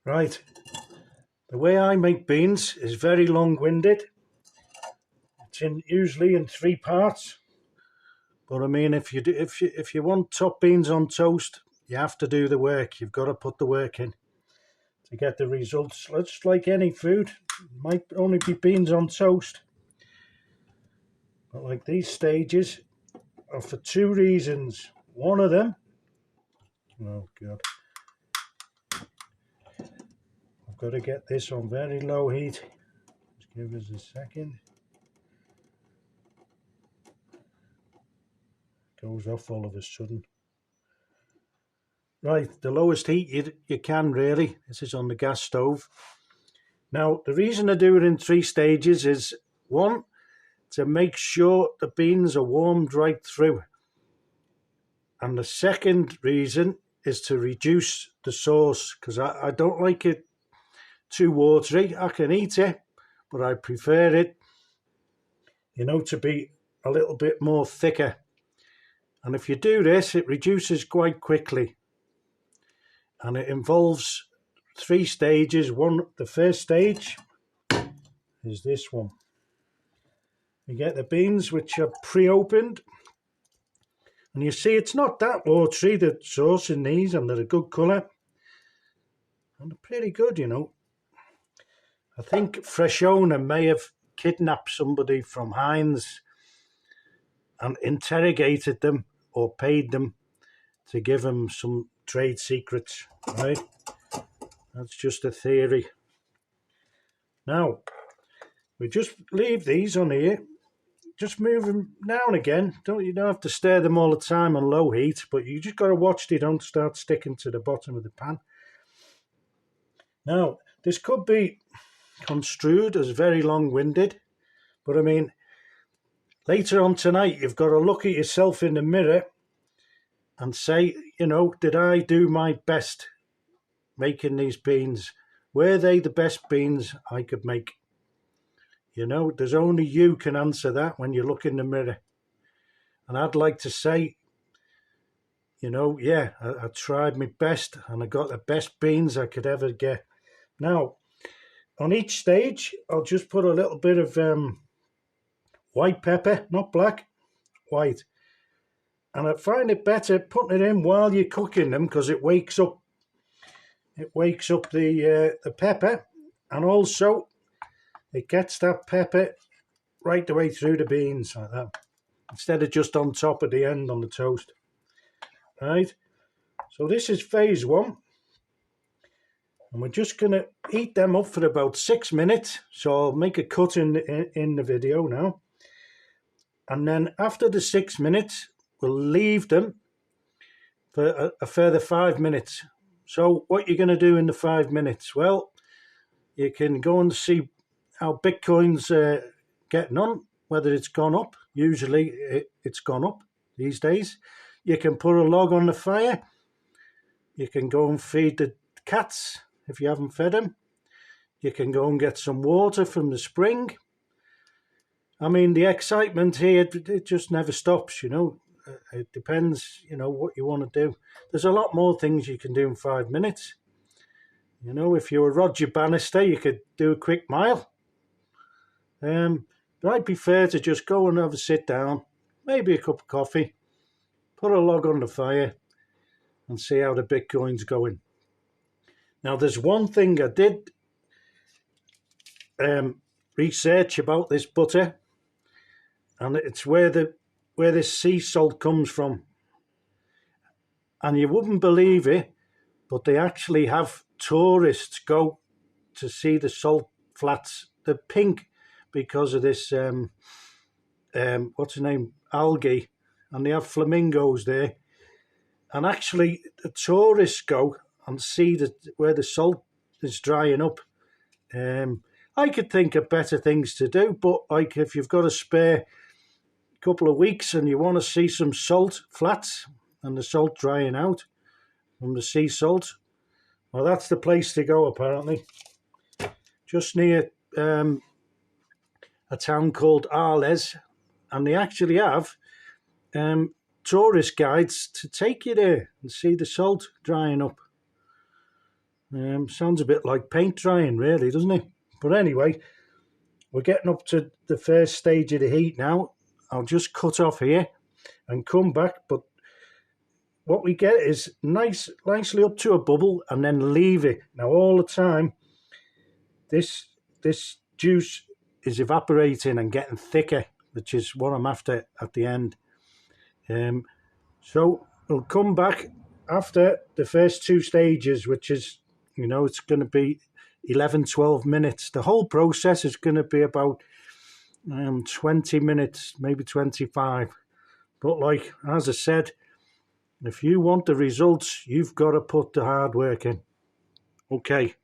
Right, the way I make beans is very long-winded. It's usually in 3 parts. But I mean, if you want top beans on toast, you have to do the work. You've got to put the work in to get the results. It's like any food. It might only be beans on toast. But like these stages are for 2 reasons. One of them, oh God, I've got to get this on very low heat. Just give us a second. Goes off all of a sudden. Right, the lowest heat you can really. This is on the gas stove. Now, the reason I do it in 3 stages is, one, to make sure the beans are warmed right through. And the second reason is to reduce the sauce, because I don't like it too watery. I can eat it, but I prefer it, to be a little bit more thicker. And if you do this, it reduces quite quickly. And it involves 3 stages. The first stage is this one. You get the beans, which are pre-opened. And you see, it's not that watery, the sauce in these, and they're a good colour. And they're pretty good, I think Fresh Owner may have kidnapped somebody from Heinz and interrogated them or paid them to give them some trade secrets, right? That's just a theory. Now, we just leave these on here. Just move them now and again. You don't have to stir them all the time on low heat, but you just got to watch they don't start sticking to the bottom of the pan. Now, this could be construed as very long-winded, but I mean, later on tonight, you've got to look at yourself in the mirror and say, did I do my best making these beans? Were they the best beans I could make? There's only you can answer that when you look in the mirror. And I'd like to say, yeah, I tried my best and I got the best beans I could ever get. Now, on each stage, I'll just put a little bit of white pepper, not black, white. And I find it better putting it in while you're cooking them because it wakes up the pepper, and also it gets that pepper right the way through the beans like that, instead of just on top at the end on the toast. Right, so this is phase 1, and we're just going to heat them up for about 6 minutes. So I'll make a cut in the video now, and then after the 6 minutes, we'll leave them for a further 5 minutes. So what you're going to do in the 5 minutes? Well, you can go and see how Bitcoin's getting on, whether it's gone up. Usually it's gone up these days. You can put a log on the fire. You can go and feed the cats if you haven't fed them. You can go and get some water from the spring. I mean, the excitement here, it just never stops, It depends, what you want to do. There's a lot more things you can do in 5 minutes. If you were Roger Bannister, you could do a quick mile. But I prefer to just go and have a sit down, maybe a cup of coffee, put a log on the fire, and see how the Bitcoin's going. Now, there's one thing I did research about this butter, and it's where this sea salt comes from. And you wouldn't believe it, but they actually have tourists go to see the salt flats. They're pink because of this, algae, and they have flamingos there. And actually, the tourists go and see where the salt is drying up. I could think of better things to do, but like if you've got a spare couple of weeks and you want to see some salt flats and the salt drying out from the sea salt, well, that's the place to go apparently. Just near a town called Arles, and they actually have tourist guides to take you there and see the salt drying up. Sounds a bit like paint drying, really, doesn't it? But anyway, we're getting up to the first stage of the heat now. I'll just cut off here and come back. But what we get is nicely up to a bubble and then leave it. Now, all the time, this juice is evaporating and getting thicker, which is what I'm after at the end. So we'll come back after the first two stages, which is, it's going to be 11, 12 minutes. The whole process is going to be about 20 minutes, maybe 25. But like, as I said, if you want the results, you've got to put the hard work in. Okay.